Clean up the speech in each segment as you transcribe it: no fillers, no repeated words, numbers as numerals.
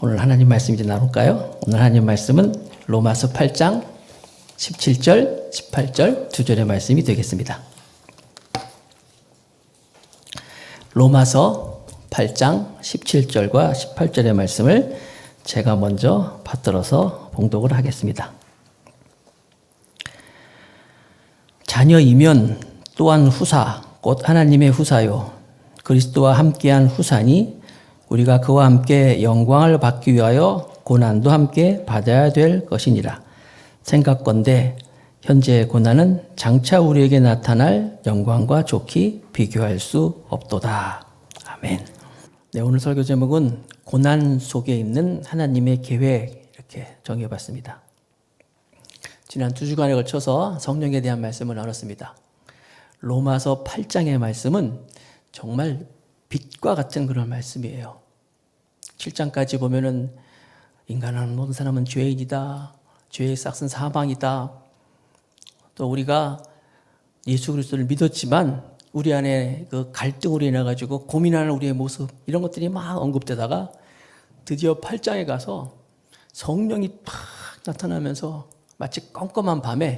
오늘 하나님 말씀 이제 나눌까요? 오늘 하나님 말씀은 로마서 8장 17절, 18절 두 절의 말씀이 되겠습니다. 로마서 8장 17절과 18절의 말씀을 제가 먼저 받들어서 봉독을 하겠습니다. 자녀이면 또한 후사, 곧 하나님의 후사요. 그리스도와 함께한 후사니 우리가 그와 함께 영광을 받기 위하여 고난도 함께 받아야 될 것이니라. 생각건대 현재의 고난은 장차 우리에게 나타날 영광과 좋게 비교할 수 없도다. 아멘. 네, 오늘 설교 제목은 고난 속에 있는 하나님의 계획, 이렇게 정해봤습니다. 지난 2주간에 걸쳐서 성령에 대한 말씀을 나눴습니다. 로마서 8장의 말씀은 정말 빛과 같은 그런 말씀이에요. 7장까지 보면은 인간은 모든 사람은 죄인이다. 죄의 싹은 사망이다. 또 우리가 예수 그리스도를 믿었지만 우리 안에 그 갈등으로 인해 가지고 고민하는 우리의 모습, 이런 것들이 막 언급되다가 드디어 8장에 가서 성령이 팍 나타나면서 마치 껌껌한 밤에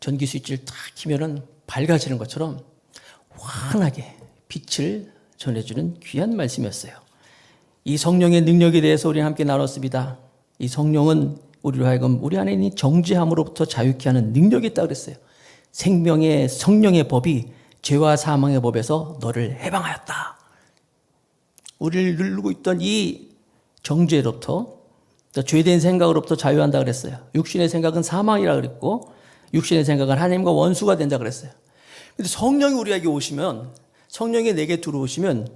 전기 스위치를 탁 키면은 밝아지는 것처럼 환하게 빛을 전해주는 귀한 말씀이었어요. 이 성령의 능력에 대해서 우리는 함께 나눴습니다. 이 성령은 우리로 하여금 우리 안에 있는 정죄함으로부터 자유케 하는 능력이 있다고 그랬어요. 생명의 성령의 법이 죄와 사망의 법에서 너를 해방하였다. 우리를 누르고 있던 이 정죄로부터, 죄된 생각으로부터 자유한다 그랬어요. 육신의 생각은 사망이라 그랬고 육신의 생각은 하나님과 원수가 된다 그랬어요. 근데 성령이 우리에게 오시면, 성령이 내게 들어오시면,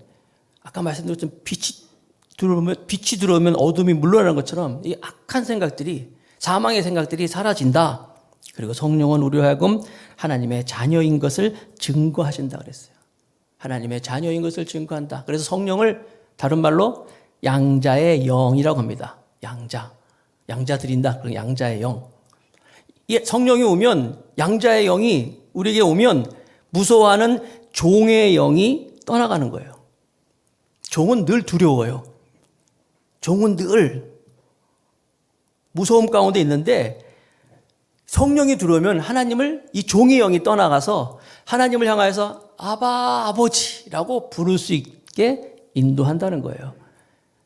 아까 말씀드렸던 빛이 들어오면 어둠이 물러나는 것처럼 이 악한 생각들이, 사망의 생각들이 사라진다. 그리고 성령은 우리로 하여금 하나님의 자녀인 것을 증거하신다 그랬어요. 하나님의 자녀인 것을 증거한다. 그래서 성령을 다른 말로 양자의 영이라고 합니다. 양자 드린다. 그리고 양자의 영. 성령이 오면, 양자의 영이 우리에게 오면 무서워하는 종의 영이 떠나가는 거예요. 종은 늘 두려워요. 종은 늘 무서움 가운데 있는데 성령이 들어오면 하나님을, 이 종의 영이 떠나가서 하나님을 향하여서 아바, 아버지라고 부를 수 있게 인도한다는 거예요.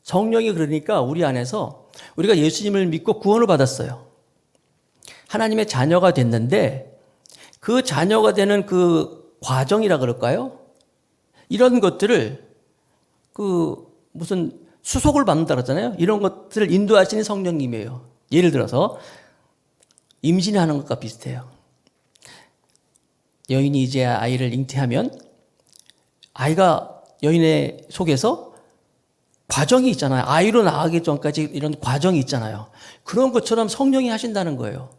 성령이 그러니까 우리 안에서, 우리가 예수님을 믿고 구원을 받았어요. 하나님의 자녀가 됐는데 그 자녀가 되는 그 과정이라 그럴까요? 이런 것들을 무슨 수속을 받는다 그러잖아요. 이런 것들을 인도하시는 성령님이에요. 예를 들어서 임신하는 것과 비슷해요. 여인이 이제 아이를 잉태하면 아이가 여인의 속에서 과정이 있잖아요. 아이로 나가기 전까지 이런 과정이 있잖아요. 그런 것처럼 성령이 하신다는 거예요.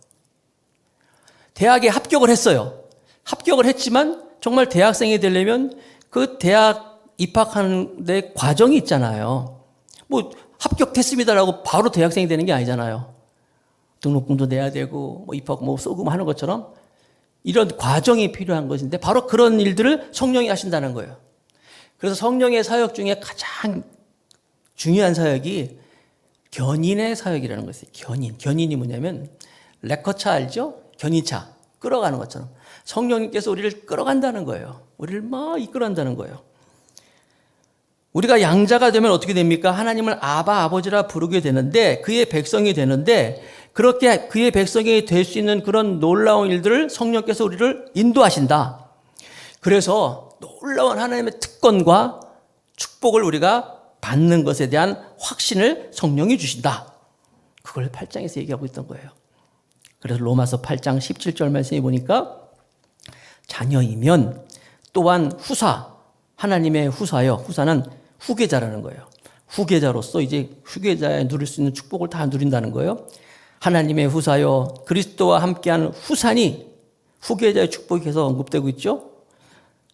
대학에 합격을 했어요. 합격을 했지만 정말 대학생이 되려면 그 대학 입학하는 데 과정이 있잖아요. 뭐 합격했습니다라고 바로 대학생이 되는 게 아니잖아요. 등록금도 내야 되고 입학 쏘고 하는 것처럼 이런 과정이 필요한 것인데 바로 그런 일들을 성령이 하신다는 거예요. 그래서 성령의 사역 중에 가장 중요한 사역이 견인의 사역이라는 것이에요. 견인이 뭐냐면 레커차 알죠? 견인차 끌어가는 것처럼 성령님께서 우리를 끌어간다는 거예요. 우리를 막 이끌어간다는 거예요. 우리가 양자가 되면 어떻게 됩니까? 하나님을 아바, 아버지라 부르게 되는데, 그의 백성이 되는데, 그렇게 그의 백성이 될 수 있는 그런 놀라운 일들을 성령께서 우리를 인도하신다. 그래서 놀라운 하나님의 특권과 축복을 우리가 받는 것에 대한 확신을 성령이 주신다. 그걸 8장에서 얘기하고 있던 거예요. 그래서 로마서 8장 17절 말씀에 보니까 자녀이면 또한 후사, 하나님의 후사요. 후사는 후계자라는 거예요. 후계자로서 이제 후계자에 누릴 수 있는 축복을 다 누린다는 거예요. 하나님의 후사요. 그리스도와 함께하는 후사니, 후계자의 축복이 계속 언급되고 있죠.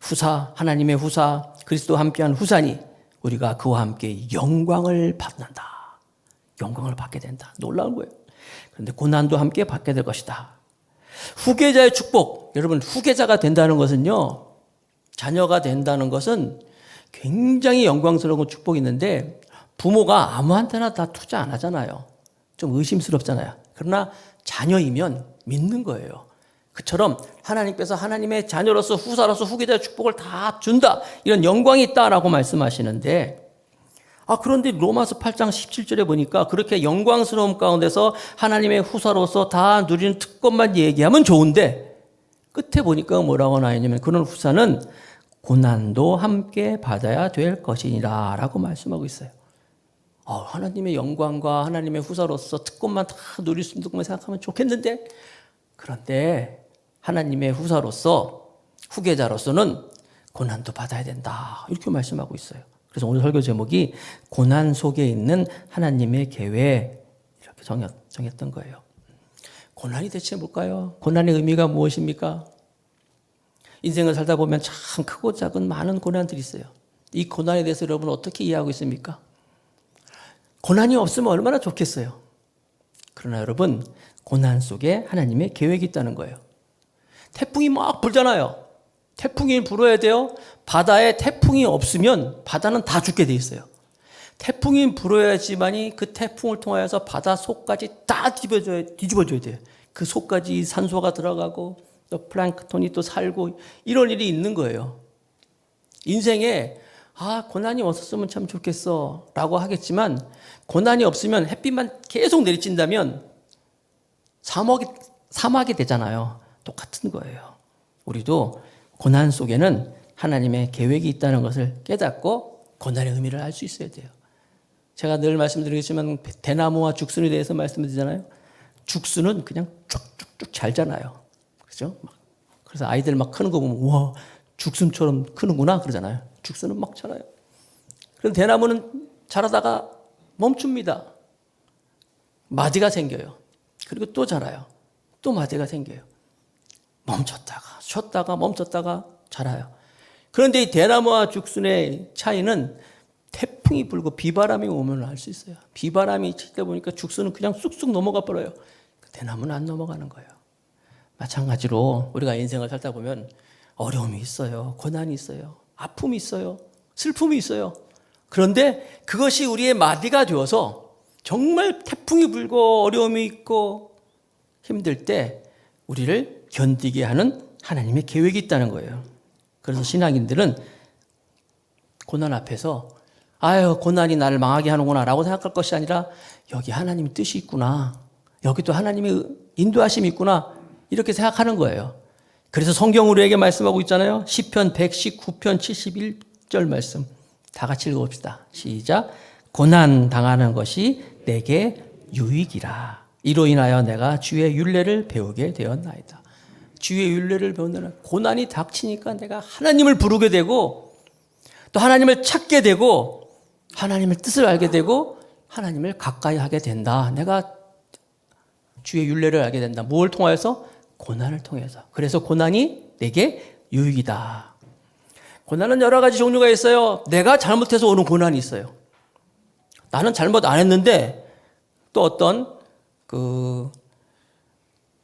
후사, 하나님의 후사, 그리스도와 함께하는 후사니 우리가 그와 함께 영광을 받는다. 영광을 받게 된다. 놀라운 거예요. 그런데 고난도 함께 받게 될 것이다. 후계자의 축복, 여러분 후계자가 된다는 것은요, 자녀가 된다는 것은 굉장히 영광스러운 축복이 있는데 부모가 아무한테나 다 투자 안 하잖아요. 좀 의심스럽잖아요. 그러나 자녀이면 믿는 거예요. 그처럼 하나님께서 하나님의 자녀로서 후사로서 후계자의 축복을 다 준다. 이런 영광이 있다라고 말씀하시는데 그런데 로마서 8장 17절에 보니까 그렇게 영광스러움 가운데서 하나님의 후사로서 다 누리는 특권만 얘기하면 좋은데 끝에 보니까 뭐라고 나왔냐면 그런 후사는 고난도 함께 받아야 될 것이니라 라고 말씀하고 있어요. 하나님의 영광과 하나님의 후사로서 특권만 다 누릴 수 있는 것만 생각하면 좋겠는데 그런데 하나님의 후사로서 후계자로서는 고난도 받아야 된다 이렇게 말씀하고 있어요. 그래서 오늘 설교 제목이 고난 속에 있는 하나님의 계획 이렇게 정했던 거예요. 고난이 대체 뭘까요? 고난의 의미가 무엇입니까? 인생을 살다 보면 참 크고 작은 많은 고난들이 있어요. 이 고난에 대해서 여러분 어떻게 이해하고 있습니까? 고난이 없으면 얼마나 좋겠어요. 그러나 여러분 고난 속에 하나님의 계획이 있다는 거예요. 태풍이 막 불잖아요. 태풍이 불어야 돼요. 바다에 태풍이 없으면 바다는 다 죽게 돼 있어요. 태풍이 불어야지만이 그 태풍을 통하여서 바다 속까지 다 뒤집어줘야 돼요. 그 속까지 산소가 들어가고 또 플랑크톤이 또 살고 이런 일이 있는 거예요. 인생에 고난이 없었으면 참 좋겠어 라고 하겠지만 고난이 없으면 햇빛만 계속 내리친다면 사막이 되잖아요. 똑같은 거예요. 우리도 고난 속에는 하나님의 계획이 있다는 것을 깨닫고 고난의 의미를 알 수 있어야 돼요. 제가 늘 말씀드리겠지만 대나무와 죽순에 대해서 말씀드리잖아요. 죽순은 그냥 쭉쭉쭉 잘잖아요. 그렇죠? 그래서 아이들 막 크는 거 보면 우와 죽순처럼 크는구나 그러잖아요. 죽순은 막 자라요. 그럼 대나무는 자라다가 멈춥니다. 마디가 생겨요. 그리고 또 자라요. 또 마디가 생겨요. 멈췄다가 쉬었다가 멈췄다가 자라요. 그런데 이 대나무와 죽순의 차이는 태풍이 불고 비바람이 오면 알 수 있어요. 비바람이 칠 때 보니까 죽순은 그냥 쑥쑥 넘어가 버려요. 대나무는 안 넘어가는 거예요. 마찬가지로 우리가 인생을 살다 보면 어려움이 있어요. 고난이 있어요. 아픔이 있어요. 슬픔이 있어요. 그런데 그것이 우리의 마디가 되어서 정말 태풍이 불고 어려움이 있고 힘들 때 우리를 견디게 하는 하나님의 계획이 있다는 거예요. 그래서 신앙인들은 고난 앞에서 고난이 나를 망하게 하는구나 라고 생각할 것이 아니라 여기 하나님의 뜻이 있구나. 여기도 하나님의 인도하심이 있구나. 이렇게 생각하는 거예요. 그래서 성경 우리에게 말씀하고 있잖아요. 시편 119편 71절 말씀 다 같이 읽어봅시다. 시작. 고난 당하는 것이 내게 유익이라. 이로 인하여 내가 주의 율례를 배우게 되었나이다. 주의 율례를 배우는 고난이 닥치니까 내가 하나님을 부르게 되고 또 하나님을 찾게 되고 하나님의 뜻을 알게 되고 하나님을 가까이 하게 된다. 내가 주의 율례를 알게 된다. 뭘 통하여서? 고난을 통해서. 그래서 고난이 내게 유익이다. 고난은 여러 가지 종류가 있어요. 내가 잘못해서 오는 고난이 있어요. 나는 잘못 안 했는데 또 어떤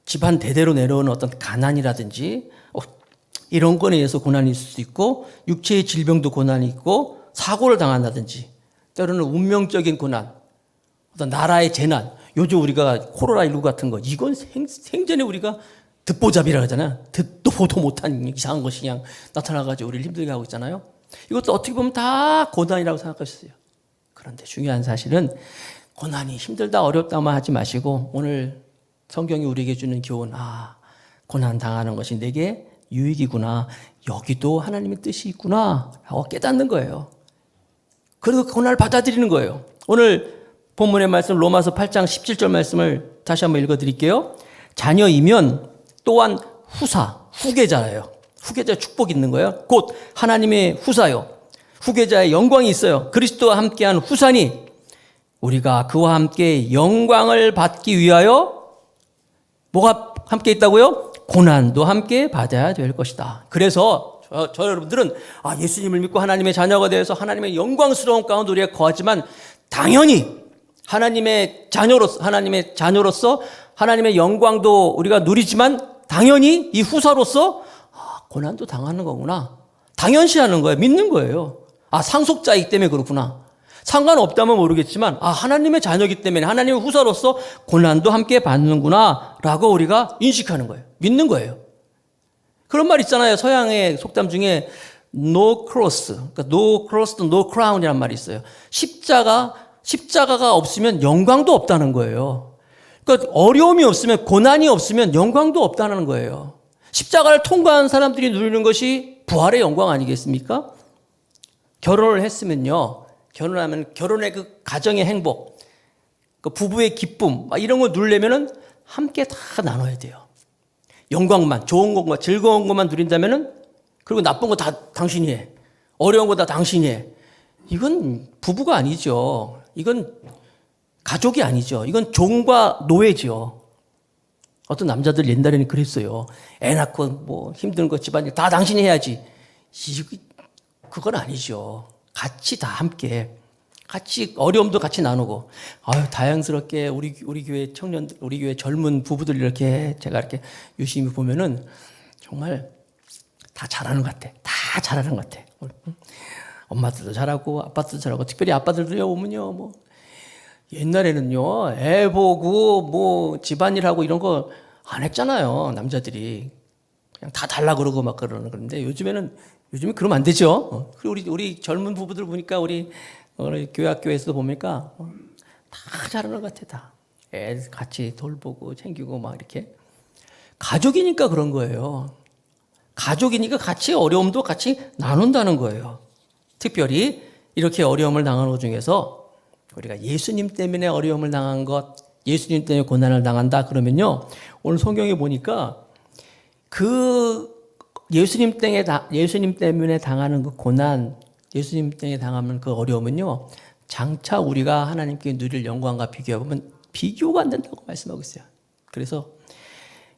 집안 대대로 내려오는 어떤 가난이라든지 이런 거에 의해서 고난이 있을 수 있고 육체의 질병도 고난이 있고 사고를 당한다든지 때로는 운명적인 고난, 어떤 나라의 재난, 요즘 우리가 코로나19 같은 거 이건 생전에 우리가 듣보잡이라고 하잖아요. 듣도 보도 못한 이상한 것이 그냥 나타나가지고 우리를 힘들게 하고 있잖아요. 이것도 어떻게 보면 다 고난이라고 생각할 수 있어요. 그런데 중요한 사실은 고난이 힘들다 어렵다만 하지 마시고 오늘 성경이 우리에게 주는 교훈, 고난 당하는 것이 내게 유익이구나. 여기도 하나님의 뜻이 있구나. 라고 깨닫는 거예요. 그래서 고난을 받아들이는 거예요. 오늘 본문의 말씀 로마서 8장 17절 말씀을 다시 한번 읽어드릴게요. 자녀이면 또한 후계자예요. 후계자 축복이 있는 거예요. 곧 하나님의 후사요. 후계자의 영광이 있어요. 그리스도와 함께한 후사니 우리가 그와 함께 영광을 받기 위하여 뭐가 함께 있다고요? 고난도 함께 받아야 될 것이다. 그래서 저 여러분들은 예수님을 믿고 하나님의 자녀가 되어서 하나님의 영광스러운 가운데 우리가 거하지만 당연히 하나님의 자녀로서 하나님의 영광도 우리가 누리지만 당연히 이 후사로서 고난도 당하는 거구나. 당연시하는 거예요. 믿는 거예요. 상속자이기 때문에 그렇구나. 상관없다면 모르겠지만 하나님의 자녀이기 때문에 하나님의 후사로서 고난도 함께 받는구나 라고 우리가 인식하는 거예요. 믿는 거예요. 그런 말 있잖아요. 서양의 속담 중에 no cross, 그러니까 no cross, no crown이라는 말이 있어요. 십자가가 없으면 영광도 없다는 거예요. 그러니까 어려움이 없으면, 고난이 없으면 영광도 없다는 거예요. 십자가를 통과한 사람들이 누리는 것이 부활의 영광 아니겠습니까? 결혼을 했으면요, 결혼하면 결혼의 그 가정의 행복, 그 부부의 기쁨, 이런 거 누리려면은 함께 다 나눠야 돼요. 영광만, 좋은 것만, 즐거운 것만 누린다면은, 그리고 나쁜 거 다 당신이 해. 어려운 거 다 당신이 해. 이건 부부가 아니죠. 이건 가족이 아니죠. 이건 종과 노예죠. 어떤 남자들 옛날에는 그랬어요. 애 낳고 뭐 힘든 거 집안일 다 당신이 해야지. 그건 아니죠. 같이 다 함께. 같이 어려움도 같이 나누고. 다양스럽게 우리 교회 청년들, 우리 교회 젊은 부부들 이렇게 제가 이렇게 유심히 보면은 정말 다 잘하는 것 같아. 다 잘하는 것 같아. 엄마들도 잘하고 아빠들도 잘하고, 특별히 아빠들도요 보면요, 뭐 옛날에는요 애 보고 뭐 집안일하고 이런 거 안 했잖아요. 남자들이 그냥 다 달라 그러고 막 그러는데 요즘에 그러면 안 되죠. 그리고 우리 젊은 부부들 보니까 우리 교회 학교에서도 보니까 다 잘하는 것 같아. 다 애 같이 돌보고 챙기고 막 이렇게. 가족이니까 그런 거예요. 가족이니까 같이 어려움도 같이 나눈다는 거예요. 특별히 이렇게 어려움을 당한 것 중에서 우리가 예수님 때문에 어려움을 당한 것, 예수님 때문에 고난을 당한다 그러면요, 오늘 성경에 보니까 그 예수님 때문에 당하는 그 고난, 예수님 때문에 당하는 그 어려움은요, 장차 우리가 하나님께 누릴 영광과 비교하면 비교가 안 된다고 말씀하고 있어요. 그래서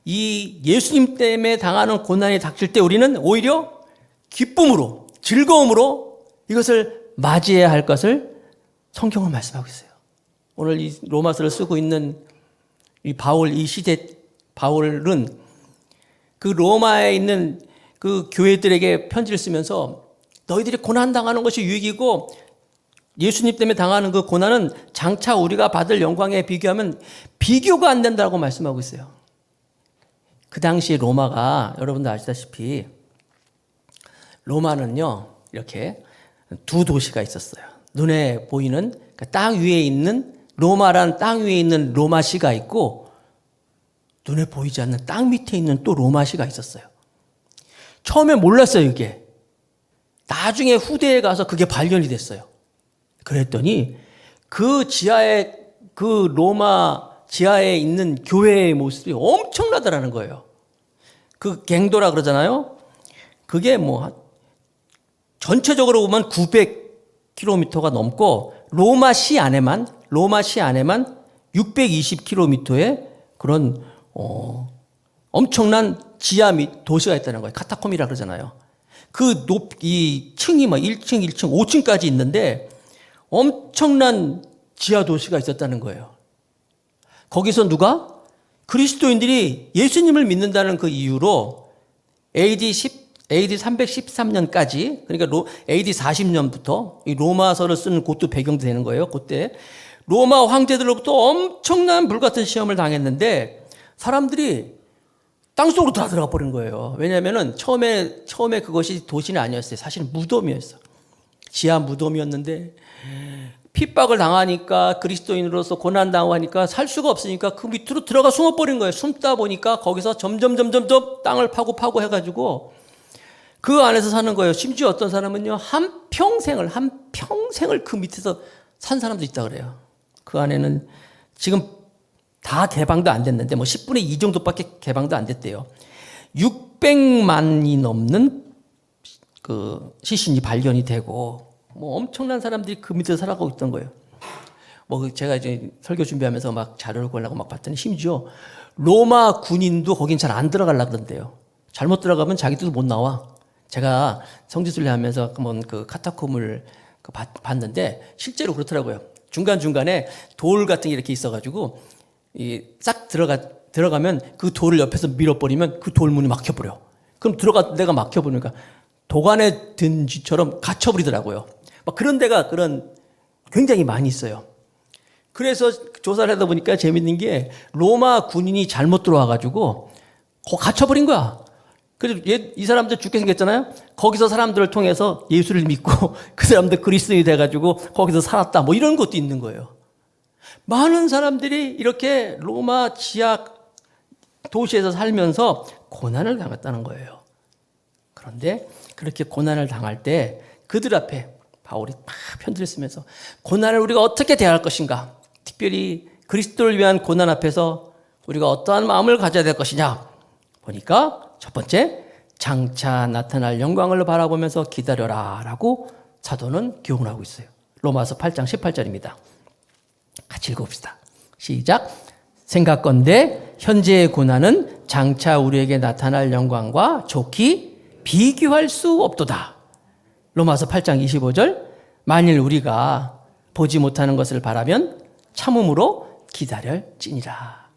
이 예수님 때문에 당하는 고난이 닥칠 때 우리는 오히려 기쁨으로, 즐거움으로 이것을 맞이해야 할 것을 성경은 말씀하고 있어요. 오늘 이 로마서를 쓰고 있는 이 시대 바울은 그 로마에 있는 그 교회들에게 편지를 쓰면서 너희들이 고난당하는 것이 유익이고 예수님 때문에 당하는 그 고난은 장차 우리가 받을 영광에 비교하면 비교가 안 된다고 말씀하고 있어요. 그 당시 로마가 여러분도 아시다시피 로마는요 이렇게 두 도시가 있었어요. 눈에 보이는 땅 위에 있는 로마란 땅 위에 있는 로마시가 있고 눈에 보이지 않는 땅 밑에 있는 또 로마시가 있었어요. 처음에 몰랐어요 이게. 나중에 후대에 가서 그게 발견이 됐어요. 그랬더니 그 로마 지하에 있는 교회의 모습이 엄청나더라는 거예요. 그 갱도라 그러잖아요. 그게 뭐 전체적으로 보면 900km가 넘고 로마시 안에만 620km의 그런 엄청난 지하 및 도시가 있다는 거예요. 카타콤이라 그러잖아요. 이 층이 막 1층, 1층, 5층까지 있는데 엄청난 지하 도시가 있었다는 거예요. 거기서 누가? 그리스도인들이 예수님을 믿는다는 그 이유로 AD 313년까지, 그러니까 AD 40년부터 이 로마서를 쓰는 그것도 배경도 되는 거예요. 그때 로마 황제들로부터 엄청난 불같은 시험을 당했는데 사람들이 땅속으로 다 들어가 버린 거예요. 왜냐하면은 처음에 그것이 도시는 아니었어요. 사실은 무덤이었어. 지하 무덤이었는데 핍박을 당하니까 그리스도인으로서 고난당하고 하니까 살 수가 없으니까 그 밑으로 들어가 숨어버린 거예요. 숨다 보니까 거기서 점점 땅을 파고 해가지고 그 안에서 사는 거예요. 심지어 어떤 사람은요, 한 평생을 그 밑에서 산 사람도 있다 그래요. 그 안에는 지금 다 개방도 안 됐는데, 10분의 2 정도밖에 개방도 안 됐대요. 600만이 넘는 그 시신이 발견이 되고, 엄청난 사람들이 그 밑에서 살아가고 있던 거예요. 제가 이제 설교 준비하면서 막 자료를 구하려고 막 봤더니 심지어 로마 군인도 거긴 잘 안 들어가려고 그런대요. 잘못 들어가면 자기들도 못 나와. 제가 성지순례 하면서 한번 그 카타콤을 봤는데 실제로 그렇더라고요. 중간중간에 돌 같은 게 이렇게 있어가지고 싹 들어가면 그 돌을 옆에서 밀어버리면 그 돌문이 막혀버려. 그럼 내가 막혀버리니까 도관에 든 쥐처럼 갇혀버리더라고요. 막 그런 데가 그런 굉장히 많이 있어요. 그래서 조사를 하다 보니까 재밌는 게 로마 군인이 잘못 들어와가지고 갇혀버린 거야. 그래서 이 사람들 죽게 생겼잖아요. 거기서 사람들을 통해서 예수를 믿고 그 사람들 그리스도인이 돼가지고 거기서 살았다. 뭐 이런 것도 있는 거예요. 많은 사람들이 이렇게 로마 지하 도시에서 살면서 고난을 당했다는 거예요. 그런데 그렇게 고난을 당할 때 그들 앞에 바울이 막 편지를 쓰면서 고난을 우리가 어떻게 대할 것인가, 특별히 그리스도를 위한 고난 앞에서 우리가 어떠한 마음을 가져야 될 것이냐 보니까 첫 번째, 장차 나타날 영광을 바라보면서 기다려라 라고 사도는 교훈하고 있어요. 로마서 8장 18절입니다. 같이 읽어봅시다. 시작. 생각건대 현재의 고난은 장차 우리에게 나타날 영광과 좋게 비교할 수 없도다. 로마서 8장 25절. 만일 우리가 보지 못하는 것을 바라면 참음으로 기다릴지니라.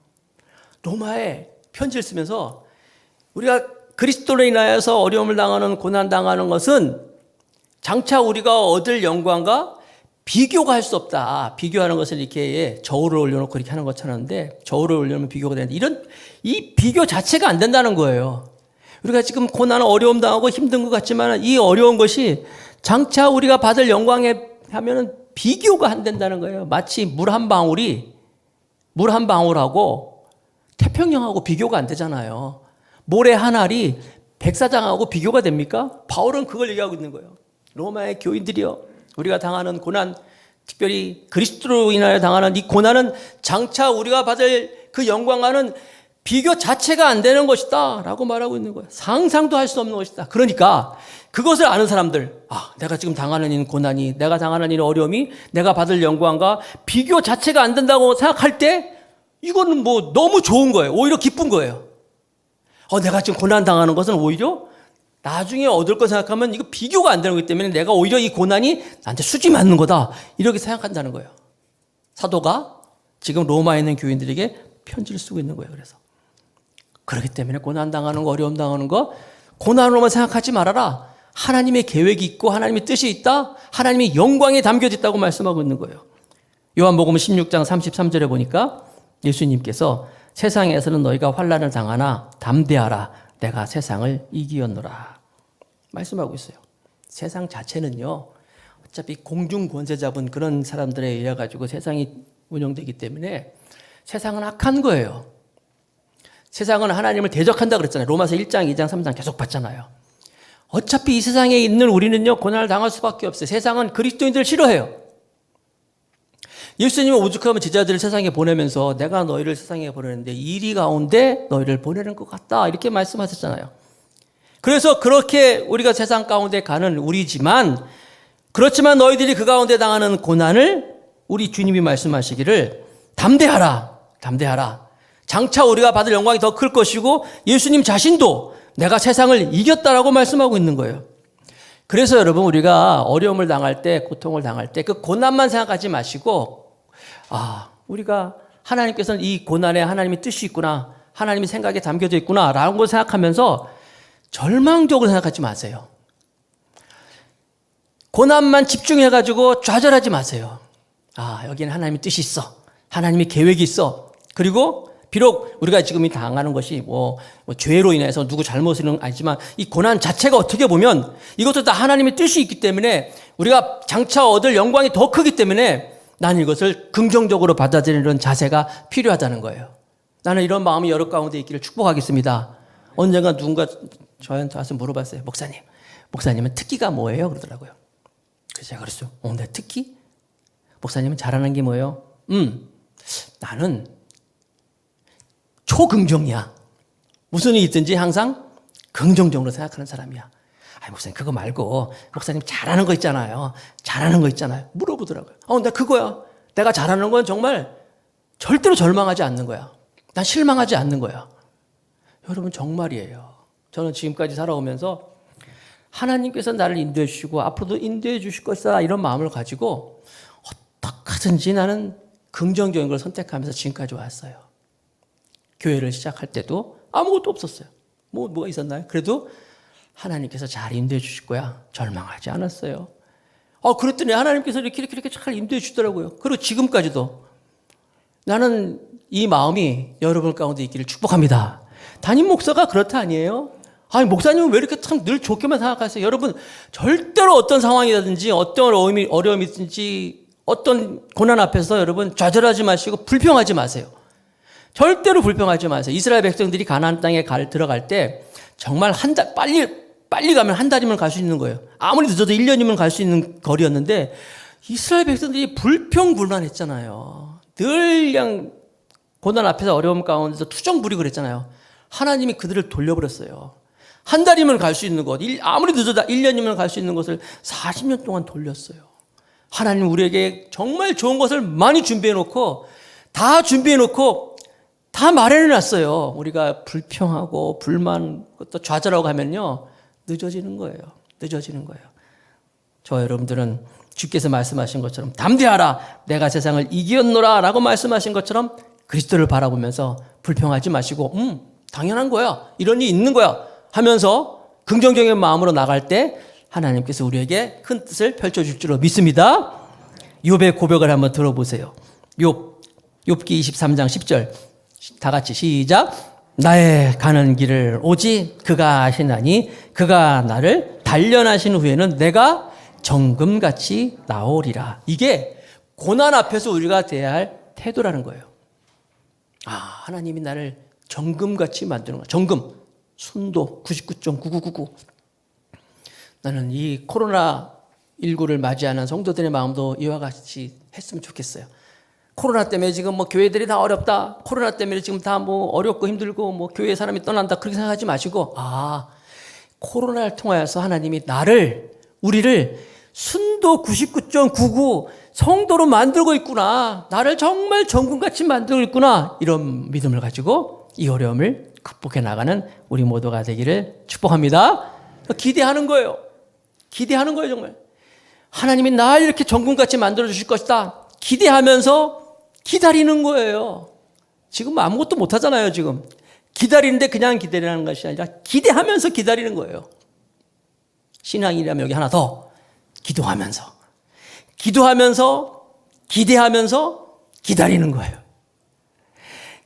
로마에 편지를 쓰면서 우리가 그리스도로 인하여서 어려움을 당하는, 고난 당하는 것은 장차 우리가 얻을 영광과 비교가 할 수 없다. 비교하는 것을 이렇게 저울을 올려놓고 이렇게 하는 것처럼 하는데 저울을 올려놓으면 비교가 되는데 이 비교 자체가 안 된다는 거예요. 우리가 지금 고난, 어려움 당하고 힘든 것 같지만 이 어려운 것이 장차 우리가 받을 영광에 하면은 비교가 안 된다는 거예요. 마치 물 한 방울하고 태평양하고 비교가 안 되잖아요. 모래 한 알이 백사장하고 비교가 됩니까? 바울은 그걸 얘기하고 있는 거예요. 로마의 교인들이요, 우리가 당하는 고난, 특별히 그리스도로 인하여 당하는 이 고난은 장차 우리가 받을 그 영광과는 비교 자체가 안 되는 것이다 라고 말하고 있는 거예요. 상상도 할 수 없는 것이다. 그러니까 그것을 아는 사람들, 내가 지금 당하는 이 고난이, 내가 당하는 이 어려움이 내가 받을 영광과 비교 자체가 안 된다고 생각할 때 이거는 뭐 너무 좋은 거예요. 오히려 기쁜 거예요. 내가 지금 고난 당하는 것은 오히려 나중에 얻을 거 생각하면 이거 비교가 안 되는 거기 때문에 내가 오히려 이 고난이 나한테 수지 맞는 거다, 이렇게 생각한다는 거예요. 사도가 지금 로마에 있는 교인들에게 편지를 쓰고 있는 거예요. 그래서 그렇기 때문에 고난 당하는 거, 어려움 당하는 거 고난으로만 생각하지 말아라. 하나님의 계획이 있고 하나님의 뜻이 있다, 하나님의 영광이 담겨져 있다고 말씀하고 있는 거예요. 요한복음 16장 33절에 보니까 예수님께서 세상에서는 너희가 환난을 당하나 담대하라, 내가 세상을 이기었노라 말씀하고 있어요. 세상 자체는요, 어차피 공중 권세 잡은 그런 사람들에 의해 가지고 세상이 운영되기 때문에 세상은 악한 거예요. 세상은 하나님을 대적한다 그랬잖아요. 로마서 1장, 2장, 3장 계속 봤잖아요. 어차피 이 세상에 있는 우리는요, 고난을 당할 수밖에 없어요. 세상은 그리스도인들을 싫어해요. 예수님은 오죽하면 제자들을 세상에 보내면서 내가 너희를 세상에 보내는데 이리 가운데 너희를 보내는 것 같다, 이렇게 말씀하셨잖아요. 그래서 그렇게 우리가 세상 가운데 가는 우리지만, 그렇지만 너희들이 그 가운데 당하는 고난을 우리 주님이 말씀하시기를 담대하라, 담대하라. 장차 우리가 받을 영광이 더 클 것이고 예수님 자신도 내가 세상을 이겼다라고 말씀하고 있는 거예요. 그래서 여러분, 우리가 어려움을 당할 때, 고통을 당할 때 그 고난만 생각하지 마시고, 우리가 하나님께서는 이 고난에 하나님의 뜻이 있구나, 하나님의 생각에 담겨져 있구나 라는 걸 생각하면서 절망적으로 생각하지 마세요. 고난만 집중해가지고 좌절하지 마세요. 여기는 하나님의 뜻이 있어, 하나님의 계획이 있어. 그리고 비록 우리가 지금 당하는 것이 뭐 죄로 인해서 누구 잘못은 아니지만 이 고난 자체가 어떻게 보면 이것도 다 하나님의 뜻이 있기 때문에 우리가 장차 얻을 영광이 더 크기 때문에 나는 이것을 긍정적으로 받아들이는 자세가 필요하다는 거예요. 나는 이런 마음이 여러 가운데 있기를 축복하겠습니다. 언젠가 누군가 저한테 와서 물어봤어요. 목사님은 특기가 뭐예요? 그러더라고요. 그래서 제가 그랬어요. 내 특기? 목사님은 잘하는 게 뭐예요? 나는 초긍정이야. 무슨 일이 있든지 항상 긍정적으로 생각하는 사람이야. 목사님 그거 말고 목사님 잘하는 거 있잖아요. 잘하는 거 있잖아요. 물어보더라고요. 나 그거야. 내가 잘하는 건 정말 절대로 절망하지 않는 거야. 난 실망하지 않는 거야. 여러분, 정말이에요. 저는 지금까지 살아오면서 하나님께서 나를 인도해 주시고 앞으로도 인도해 주실 것이다, 이런 마음을 가지고 어떻게든지 나는 긍정적인 걸 선택하면서 지금까지 왔어요. 교회를 시작할 때도 아무것도 없었어요. 뭐가 있었나요? 그래도 하나님께서 잘 인도해 주실 거야, 절망하지 않았어요. 그랬더니 하나님께서 이렇게 잘 인도해 주더라고요. 그리고 지금까지도 나는 이 마음이 여러분 가운데 있기를 축복합니다. 담임 목사가 그렇다 아니에요? 목사님은 왜 이렇게 참 늘 좋게만 생각하세요? 여러분, 절대로 어떤 상황이라든지 어떤 어려움이든지 어떤 고난 앞에서 여러분 좌절하지 마시고 불평하지 마세요. 절대로 불평하지 마세요. 이스라엘 백성들이 가나안 땅에 들어갈 때 정말 빨리 가면 한 달이면 갈 수 있는 거예요. 아무리 늦어도 1년이면 갈 수 있는 거리였는데 이스라엘 백성들이 불평불만했잖아요. 늘 그냥 고난 앞에서 어려움 가운데서 투정 부리고 그랬잖아요. 하나님이 그들을 돌려버렸어요. 한 달이면 갈 수 있는 곳, 아무리 늦어도 1년이면 갈 수 있는 곳을 40년 동안 돌렸어요. 하나님 우리에게 정말 좋은 것을 많이 준비해놓고 다 마련해놨어요. 우리가 불평하고 불만, 또 좌절하고 하면요. 늦어지는 거예요. 저 여러분들은 주께서 말씀하신 것처럼 담대하라 내가 세상을 이기었노라 라고 말씀하신 것처럼 그리스도를 바라보면서 불평하지 마시고 당연한 거야. 이런 일이 있는 거야 하면서 긍정적인 마음으로 나갈 때 하나님께서 우리에게 큰 뜻을 펼쳐줄 줄로 믿습니다. 욥의 고백을 한번 들어보세요. 욥기 23장 10절 다 같이 시작. 나의 가는 길을 오직 그가 아시나니 그가 나를 단련하신 후에는 내가 정금같이 나오리라. 이게 고난 앞에서 우리가 대해야 할 태도라는 거예요. 하나님이 나를 정금같이 만드는 거야. 정금, 순도 99.9999. 나는 이 코로나19를 맞이하는 성도들의 마음도 이와 같이 했으면 좋겠어요. 코로나 때문에 지금 교회들이 다 어렵다. 코로나 때문에 지금 다 어렵고 힘들고 교회 사람이 떠난다. 그렇게 생각하지 마시고, 코로나를 통하여서 하나님이 우리를 순도 99.99 성도로 만들고 있구나. 나를 정말 정금같이 만들고 있구나. 이런 믿음을 가지고 이 어려움을 극복해 나가는 우리 모두가 되기를 축복합니다. 기대하는 거예요. 정말. 하나님이 날 이렇게 정금같이 만들어 주실 것이다. 기대하면서 기다리는 거예요. 지금 아무것도 못 하잖아요, 지금. 기다리는데 그냥 기다리는 것이 아니라 기대하면서 기다리는 거예요. 신앙이라면 여기 하나 더. 기대하면서 기대하면서 기다리는 거예요.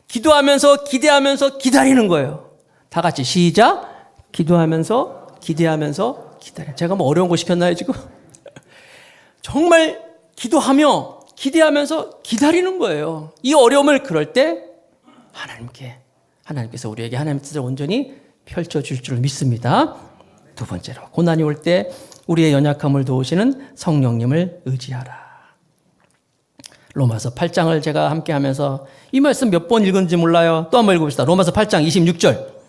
기도하면서 기대하면서 기다리는 거예요. 다 같이 시작. 기도하면서 기대하면서 기다려. 제가 어려운 거 시켰나요, 지금? 정말 기도하며 기대하면서 기다리는 거예요. 이 어려움을 그럴 때 하나님께서 우리에게 하나님의 뜻을 온전히 펼쳐줄 줄 믿습니다. 두 번째로 고난이 올 때 우리의 연약함을 도우시는 성령님을 의지하라. 로마서 8장을 제가 함께 하면서 이 말씀 몇 번 읽은지 몰라요. 또 한번 읽어봅시다. 로마서 8장 26절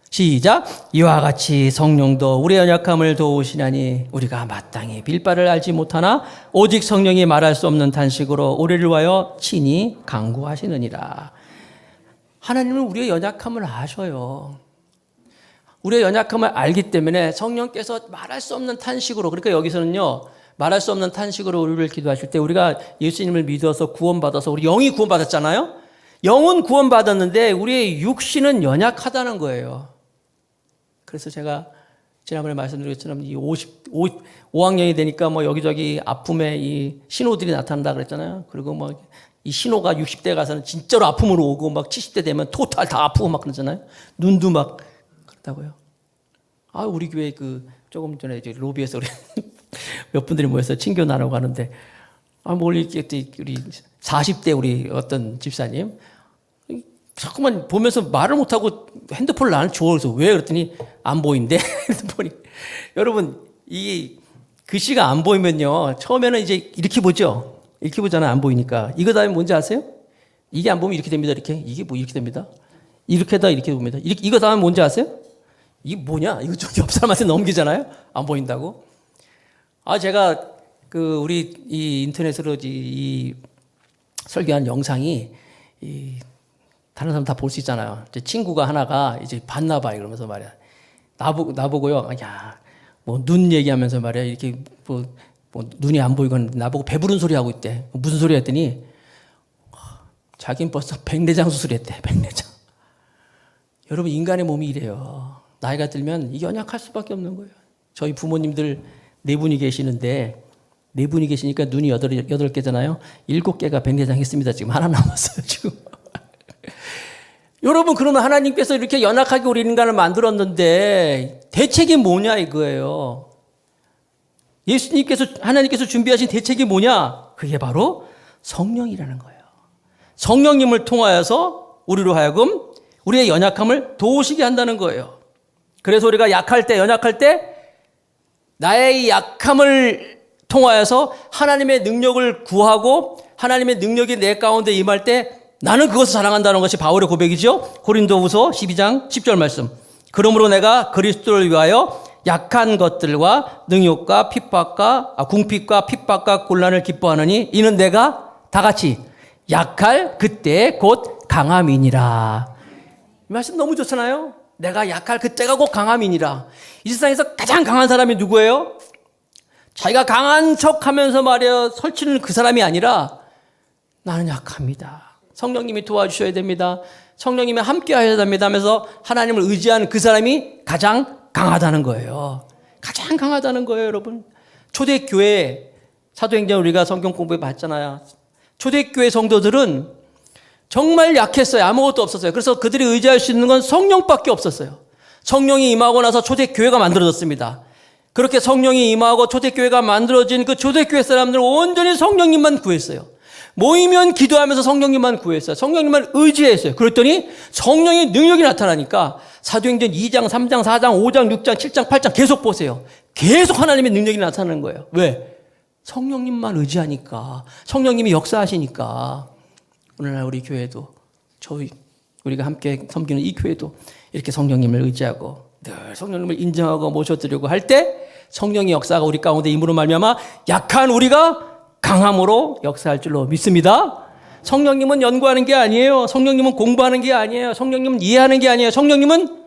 시작. 이와 같이 성령도 우리의 연약함을 도우시나니 우리가 마땅히 빌 바를 알지 못하나 오직 성령이 말할 수 없는 탄식으로 우리를 위하여 친히 간구하시느니라. 하나님은 우리의 연약함을 아셔요. 우리의 연약함을 알기 때문에 성령께서 말할 수 없는 탄식으로, 그러니까 여기서는요, 말할 수 없는 탄식으로 우리를 기도하실 때 우리가 예수님을 믿어서 구원받아서 우리 영이 구원받았잖아요. 영은 구원받았는데 우리의 육신은 연약하다는 거예요. 그래서 제가 지난번에 말씀드렸처럼 이 5학년이 되니까 여기저기 아픔의 이 신호들이 나타난다 그랬잖아요. 그리고 이 신호가 60대 가서는 진짜로 아픔으로 오고 70대 되면 토탈 다 아프고 그러잖아요. 눈도 그렇다고요. 우리 교회 조금 전에 이제 로비에서 우리 몇 분들이 모여서 친교 나누고 하는데, 우리 40대 우리 어떤 집사님, 자꾸만 보면서 말을 못하고 핸드폰을 나한테 줘. 그래서 왜? 그랬더니 안 보인대. 핸드폰이. 여러분, 이 글씨가 안 보이면요. 처음에는 이제 이렇게 보죠. 이렇게 보잖아요. 안 보이니까. 이거 다음에 뭔지 아세요? 이게 안 보면 이렇게 됩니다. 이게 이렇게 됩니다. 이렇게다 이렇게 봅니다. 이거 다음에 뭔지 아세요? 이게 뭐냐? 이거 좀 옆 사람한테 넘기잖아요. 안 보인다고. 제가 우리 이 인터넷으로 이 설교한 영상이 다른 사람 다 볼 수 있잖아요. 제 친구가 하나가 이제 봤나 봐요. 그러면서 말이야. 나보고요. 눈 얘기하면서 말이야. 이렇게 눈이 안 보이고 나보고 배부른 소리 하고 있대. 무슨 소리 했더니 자기는 벌써 백내장 수술했대. 백내장. 여러분, 인간의 몸이 이래요. 나이가 들면 이게 연약할 수밖에 없는 거예요. 저희 부모님들 4분이 계시는데 네 분이 계시니까 눈이 8개잖아요. 7개가 백내장했습니다. 지금 하나 남았어요. 지금. 여러분, 그러면 하나님께서 이렇게 연약하게 우리 인간을 만들었는데 대책이 뭐냐 이거예요. 하나님께서 준비하신 대책이 뭐냐? 그게 바로 성령이라는 거예요. 성령님을 통하여서 우리로 하여금 우리의 연약함을 도우시게 한다는 거예요. 그래서 우리가 약할 때, 연약할 때 나의 약함을 통하여서 하나님의 능력을 구하고 하나님의 능력이 내 가운데 임할 때 나는 그것을 자랑한다는 것이 바울의 고백이죠. 고린도후서 12장 10절 말씀. 그러므로 내가 그리스도를 위하여 약한 것들과 능욕과 궁핍과 핍박과 곤란을 기뻐하느니 이는 내가 다 같이 약할 그때 곧 강함이니라. 이 말씀 너무 좋잖아요. 내가 약할 그때가 곧 강함이니라. 이 세상에서 가장 강한 사람이 누구예요? 자기가 강한 척하면서 말이에요 설치는 그 사람이 아니라 나는 약합니다. 성령님이 도와주셔야 됩니다. 성령님이 함께 하셔야 됩니다 하면서 하나님을 의지하는 그 사람이 가장 강하다는 거예요. 가장 강하다는 거예요, 여러분. 초대교회 사도행전 우리가 성경 공부해 봤잖아요. 초대교회 성도들은 정말 약했어요. 아무것도 없었어요. 그래서 그들이 의지할 수 있는 건 성령밖에 없었어요. 성령이 임하고 나서 초대교회가 만들어졌습니다. 그렇게 성령이 임하고 초대교회가 만들어진 그 초대교회 사람들은 온전히 성령님만 구했어요. 모이면 기도하면서 성령님만 구했어요. 성령님만 의지했어요. 그랬더니 성령의 능력이 나타나니까 사도행전 2장, 3장, 4장, 5장, 6장, 7장, 8장 계속 보세요. 계속 하나님의 능력이 나타나는 거예요. 왜? 성령님만 의지하니까. 성령님이 역사하시니까. 오늘날 우리 교회도 우리가 함께 섬기는 이 교회도 이렇게 성령님을 의지하고 늘 성령님을 인정하고 모셔드리고 할 때 성령의 역사가 우리 가운데 임으로 말미암아 약한 우리가 강함으로 역사할 줄로 믿습니다. 성령님은 연구하는 게 아니에요. 성령님은 공부하는 게 아니에요. 성령님은 이해하는 게 아니에요. 성령님은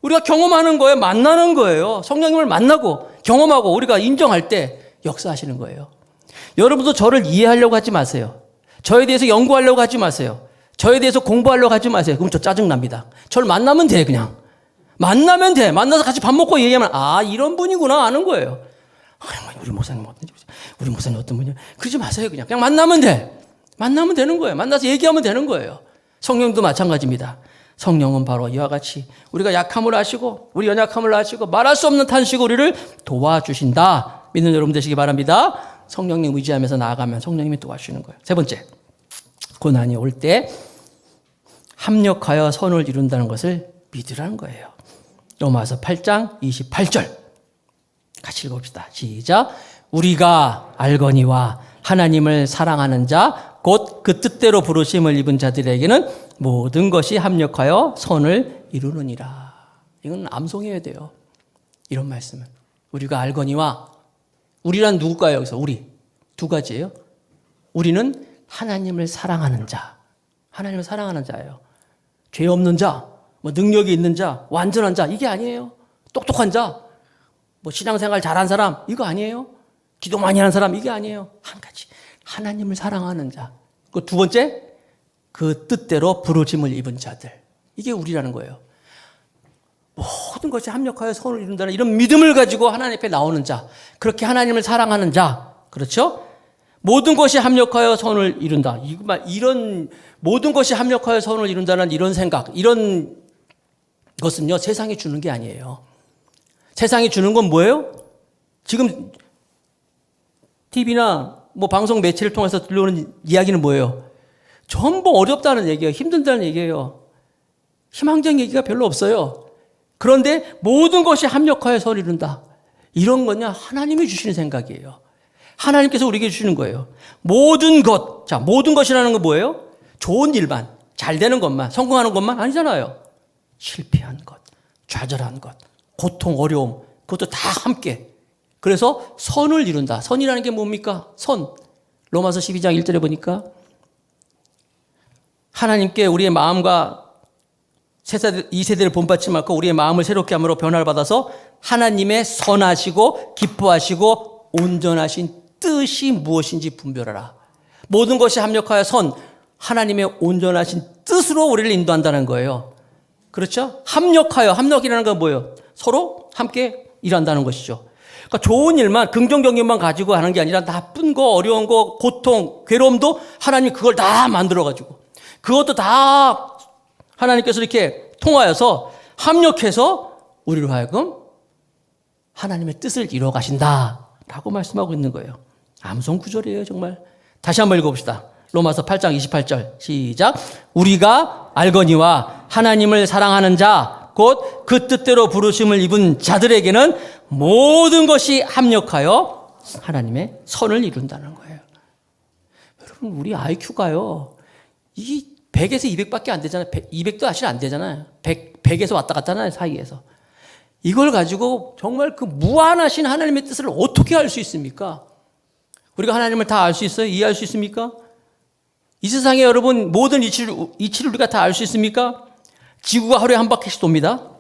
우리가 경험하는 거예요. 만나는 거예요. 성령님을 만나고 경험하고 우리가 인정할 때 역사하시는 거예요. 여러분도 저를 이해하려고 하지 마세요. 저에 대해서 연구하려고 하지 마세요. 저에 대해서 공부하려고 하지 마세요. 그럼 저 짜증납니다. 저를 만나면 돼, 그냥. 만나면 돼. 만나서 같이 밥 먹고 얘기하면, 아, 이런 분이구나, 아는 거예요. 우리 목사님 어떤 분이야? 그러지 마세요, 그냥. 그냥 만나면 돼. 만나면 되는 거예요. 만나서 얘기하면 되는 거예요. 성령도 마찬가지입니다. 성령은 바로 이와 같이 우리가 약함을 아시고, 우리 연약함을 아시고, 말할 수 없는 탄식으로 우리를 도와주신다. 믿는 여러분 되시기 바랍니다. 성령님 의지하면서 나아가면 성령님이 도와주시는 거예요. 세 번째, 고난이 올 때 합력하여 선을 이룬다는 것을 믿으라는 거예요. 로마서 8장 28절 같이 읽어봅시다. 시작. 우리가 알거니와 하나님을 사랑하는 자 곧 그 뜻대로 부르심을 입은 자들에게는 모든 것이 합력하여 선을 이루느니라. 이건 암송해야 돼요. 이런 말씀은. 우리가 알거니와, 우리란 누굴까요? 여기서 우리 두 가지예요. 우리는 하나님을 사랑하는 자, 하나님을 사랑하는 자예요. 죄 없는 자, 뭐 능력이 있는 자, 완전한 자, 이게 아니에요. 똑똑한 자, 뭐 신앙생활 잘한 사람, 이거 아니에요. 기도 많이 하는 사람, 이게 아니에요. 한 가지, 하나님을 사랑하는 자. 그 두 번째, 그 뜻대로 부르심을 입은 자들. 이게 우리라는 거예요. 모든 것이 합력하여 선을 이룬다는 이런 믿음을 가지고 하나님 앞에 나오는 자, 그렇게 하나님을 사랑하는 자, 그렇죠? 모든 것이 합력하여 선을 이룬다. 이런 모든 것이 합력하여 선을 이룬다는 이런 생각, 이런 것은요, 세상이 주는 게 아니에요. 세상이 주는 건 뭐예요? 지금 TV나 뭐 방송 매체를 통해서 들려오는 이야기는 뭐예요? 전부 어렵다는 얘기예요. 힘든다는 얘기예요. 희망적인 얘기가 별로 없어요. 그런데 모든 것이 합력하여 선을 이룬다. 이런 건요, 하나님이 주시는 생각이에요. 하나님께서 우리에게 주시는 거예요. 모든 것. 자, 모든 것이라는 건 뭐예요? 좋은 일만, 잘 되는 것만, 성공하는 것만 아니잖아요. 실패한 것, 좌절한 것, 고통, 어려움, 그것도 다 함께. 그래서 선을 이룬다. 선이라는 게 뭡니까? 선. 로마서 12장 1절에 보니까 하나님께 우리의 마음과 이 세대를 본받지 말고 우리의 마음을 새롭게 함으로 변화를 받아서 하나님의 선하시고 기뻐하시고 온전하신 뜻이 무엇인지 분별하라. 모든 것이 합력하여 선, 하나님의 온전하신 뜻으로 우리를 인도한다는 거예요. 그렇죠? 합력이라는 건 뭐예요? 서로 함께 일한다는 것이죠. 그러니까 좋은 일만, 긍정적인 일만 가지고 하는 게 아니라 나쁜 거, 어려운 거, 고통, 괴로움도 하나님이 그걸 다 만들어가지고 그것도 다 하나님께서 이렇게 통하여서 합력해서 우리로 하여금 하나님의 뜻을 이루어 가신다라고 말씀하고 있는 거예요. 암송 구절이에요, 정말. 다시 한번 읽어봅시다. 로마서 8장 28절 시작. 우리가 알거니와 하나님을 사랑하는 자 곧 그 뜻대로 부르심을 입은 자들에게는 모든 것이 합력하여 하나님의 선을 이룬다는 거예요. 여러분, 우리 IQ가요 이 100에서 200밖에 안 되잖아요. 200도 사실 안 되잖아요. 100에서 왔다 갔다 하잖아요, 사이에서. 이걸 가지고 정말 그 무한하신 하나님의 뜻을 어떻게 알 수 있습니까? 우리가 하나님을 다 알 수 있어요? 이해할 수 있습니까? 이 세상에 여러분 모든 이치를 우리가 다 알 수 있습니까? 지구가 하루에 한 바퀴씩 돕니다.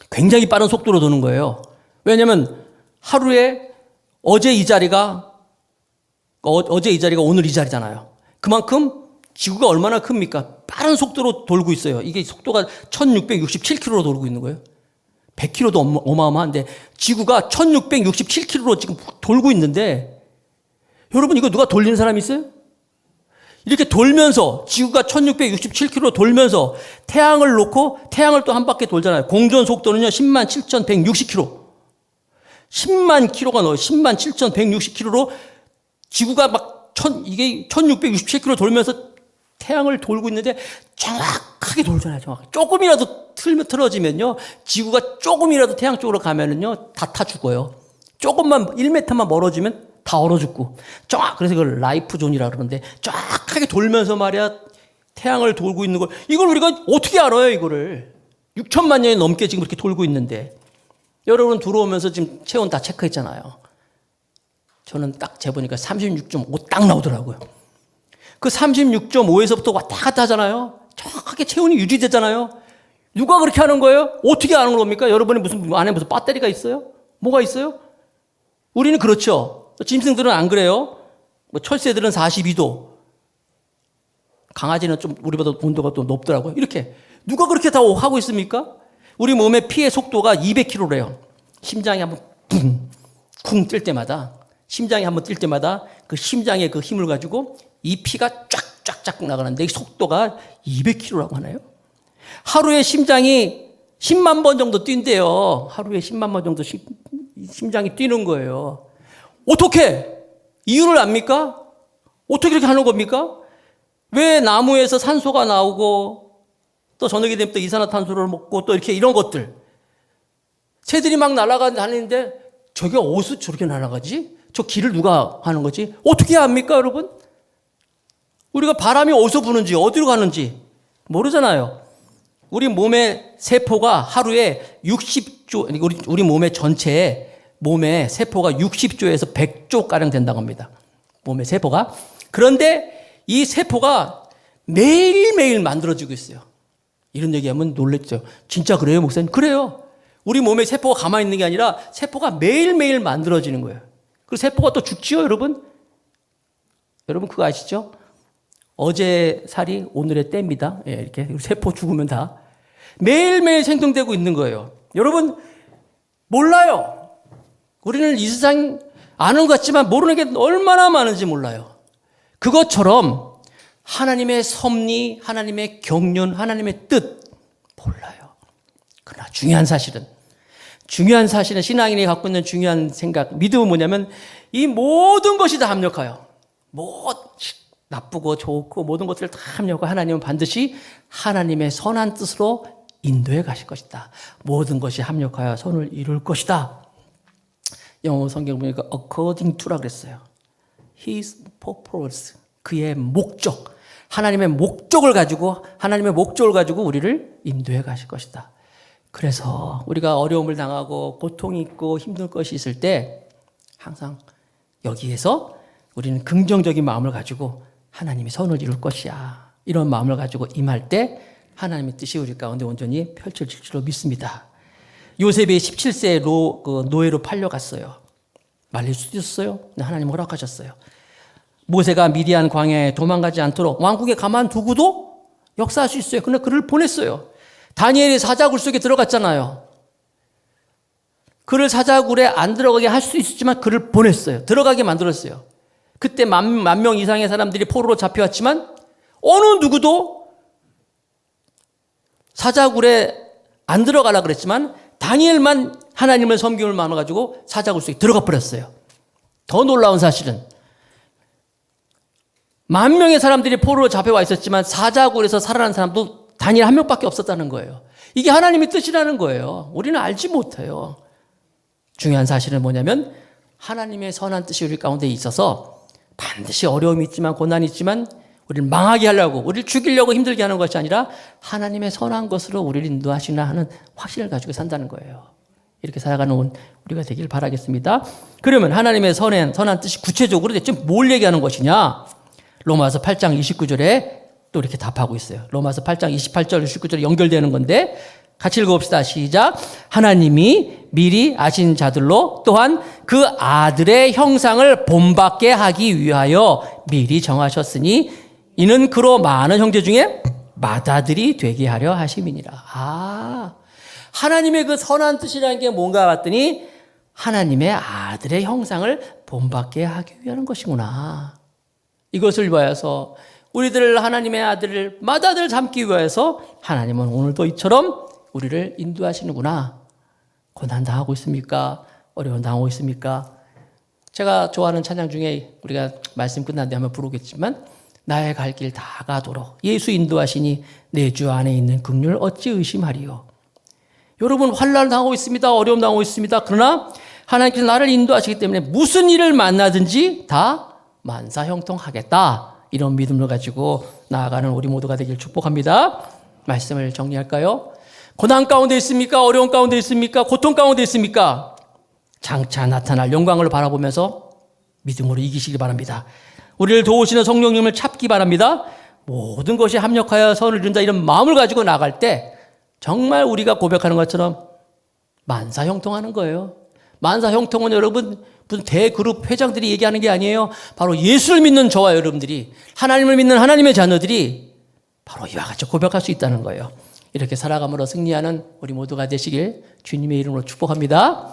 굉장히 빠른 속도로 도는 거예요. 왜냐하면 하루에 어제 이 자리가 오늘 이 자리잖아요. 그만큼 지구가 얼마나 큽니까? 빠른 속도로 돌고 있어요. 이게 속도가 1667km로 돌고 있는 거예요. 100km도 어마어마한데 지구가 1667km로 지금 돌고 있는데 여러분 이거 누가 돌리는 사람이 있어요? 이렇게 돌면서 지구가 1667km 돌면서 태양을 놓고 태양을 또 한 바퀴 돌잖아요. 공전 속도는요 107,160km. 10만 킬로가 넣어요. 107,160km로 지구가 막 이게 1667km 돌면서 태양을 돌고 있는데 정확하게 돌잖아요. 정확하게. 조금이라도 틀어지면요. 지구가 조금이라도 태양 쪽으로 가면은요. 다 타 죽어요. 조금만 1m만 멀어지면 다 얼어 죽고. 그래서 이걸 라이프 존이라 그러는데 정확하게 돌면서 말이야. 태양을 돌고 있는 걸 이걸 우리가 어떻게 알아요, 이거를. 6천만 년이 넘게 지금 이렇게 돌고 있는데. 여러분 들어오면서 지금 체온 다 체크했잖아요. 저는 딱 재보니까 36.5 딱 나오더라고요. 그 36.5에서부터 왔다 갔다 하잖아요. 정확하게 체온이 유지되잖아요. 누가 그렇게 하는 거예요? 어떻게 아는 겁니까? 여러분이 안에 무슨 배터리가 있어요? 뭐가 있어요? 우리는 그렇죠. 짐승들은 안 그래요. 철새들은 42도. 강아지는 좀 우리보다 온도가 또 높더라고요. 이렇게. 누가 그렇게 다 하고 있습니까? 우리 몸의 피의 속도가 200km래요. 심장이 한번 쿵 뛸 때마다, 심장이 한번 뛸 때마다 그 심장의 그 힘을 가지고 이 피가 쫙쫙쫙 나가는데 이 속도가 200km라고 하나요? 하루에 심장이 10만 번 정도 뛴대요. 하루에 10만 번 정도 심장이 뛰는 거예요. 어떻게? 이유를 압니까? 어떻게 그렇게 하는 겁니까? 왜 나무에서 산소가 나오고 또 저녁이 되면 또 이산화탄소를 먹고 또 이렇게 이런 것들. 새들이 막 날아다니는데 저게 어디서 저렇게 날아가지? 저 길을 누가 하는 거지? 어떻게 압니까, 여러분? 우리가 바람이 어디서 부는지, 어디로 가는지 모르잖아요. 우리 몸의 세포가 하루에 60조, 우리 몸의 전체에 몸의 세포가 60조에서 100조가량 된다고 합니다. 몸의 세포가. 그런데 이 세포가 매일매일 만들어지고 있어요. 이런 얘기하면 놀랬죠. 진짜 그래요, 목사님? 그래요. 우리 몸의 세포가 가만히 있는 게 아니라 세포가 매일매일 만들어지는 거예요. 그리고 세포가 또 죽지요, 여러분? 여러분 그거 아시죠? 어제 살이 오늘의 때입니다. 예, 이렇게 세포 죽으면 다. 매일매일 생성되고 있는 거예요. 여러분 몰라요. 우리는 이 세상 아는 것 같지만 모르는 게 얼마나 많은지 몰라요. 그것처럼 하나님의 섭리, 하나님의 경륜, 하나님의 뜻 몰라요. 그러나 중요한 사실은 신앙인이 갖고 있는 중요한 생각, 믿음은 뭐냐면 이 모든 것이 다 합력하여 나쁘고 좋고 모든 것들을 다 합력하여 하나님은 반드시 하나님의 선한 뜻으로 인도해 가실 것이다. 모든 것이 합력하여 선을 이룰 것이다. 영어 성경 보니까 according to라 그랬어요. His purpose, 그의 목적, 하나님의 목적을 가지고 우리를 인도해 가실 것이다. 그래서 우리가 어려움을 당하고 고통이 있고 힘든 것이 있을 때 항상 여기에서 우리는 긍정적인 마음을 가지고 하나님이 선을 이룰 것이야. 이런 마음을 가지고 임할 때 하나님의 뜻이 우리 가운데 온전히 펼쳐질 줄로 믿습니다. 요셉이 17세에 노예로 팔려갔어요. 말릴 수도 있었어요. 하나님 허락하셨어요. 모세가 미디안 광야에 도망가지 않도록 왕국에 가만두고도 역사할 수 있어요. 그런데 그를 보냈어요. 다니엘이 사자굴 속에 들어갔잖아요. 그를 사자굴에 안 들어가게 할 수 있었지만 그를 보냈어요. 들어가게 만들었어요. 그때 만 명 이상의 사람들이 포로로 잡혀왔지만 어느 누구도 사자굴에 안 들어가라 그랬지만 다니엘만 하나님의 섬김을 나눠가지고 사자굴 속에 들어가 버렸어요. 더 놀라운 사실은 10,000명의 사람들이 포로로 잡혀와 있었지만 사자굴에서 살아난 사람도 다니엘 한 명밖에 없었다는 거예요. 이게 하나님의 뜻이라는 거예요. 우리는 알지 못해요. 중요한 사실은 뭐냐면 하나님의 선한 뜻이 우리 가운데 있어서 반드시 어려움이 있지만 고난이 있지만 우리를 망하게 하려고 우리를 죽이려고 힘들게 하는 것이 아니라 하나님의 선한 것으로 우리를 인도하시나 하는 확신을 가지고 산다는 거예요. 이렇게 살아가는 우리가 되길 바라겠습니다. 그러면 하나님의 선한 뜻이 구체적으로 대체 뭘 얘기하는 것이냐? 로마서 8장 29절에 또 이렇게 답하고 있어요. 로마서 8장 28절 29절에 연결되는 건데 같이 읽어봅시다. 시작. 하나님이 미리 아신 자들로 또한 그 아들의 형상을 본받게 하기 위하여 미리 정하셨으니 이는 그로 많은 형제 중에 맏아들이 되게 하려 하심이니라. 하나님의 그 선한 뜻이라는 게 뭔가 봤더니 하나님의 아들의 형상을 본받게 하기 위한 것이구나. 이것을 위하여서 우리들 하나님의 아들을 맏아들 삼기 위해서 하나님은 오늘도 이처럼 우리를 인도하시는구나. 고난 당하고 있습니까? 어려움 당하고 있습니까? 제가 좋아하는 찬양 중에 우리가 말씀 끝난 뒤에 한번 부르겠지만 나의 갈 길 다 가도록 예수 인도하시니 내 주 안에 있는 긍휼 어찌 의심하리요. 여러분 환난 당하고 있습니다. 어려움 당하고 있습니다. 그러나 하나님께서 나를 인도하시기 때문에 무슨 일을 만나든지 다 만사형통하겠다. 이런 믿음을 가지고 나아가는 우리 모두가 되길 축복합니다. 말씀을 정리할까요? 고난 가운데 있습니까? 어려움 가운데 있습니까? 고통 가운데 있습니까? 장차 나타날 영광을 바라보면서 믿음으로 이기시기 바랍니다. 우리를 도우시는 성령님을 찾기 바랍니다. 모든 것이 합력하여 선을 이룬다 이런 마음을 가지고 나갈 때 정말 우리가 고백하는 것처럼 만사형통하는 거예요. 만사형통은 여러분 무슨 대그룹 회장들이 얘기하는 게 아니에요. 바로 예수를 믿는 저와 여러분들이 하나님을 믿는 하나님의 자녀들이 바로 이와 같이 고백할 수 있다는 거예요. 이렇게 살아감으로 승리하는 우리 모두가 되시길 주님의 이름으로 축복합니다.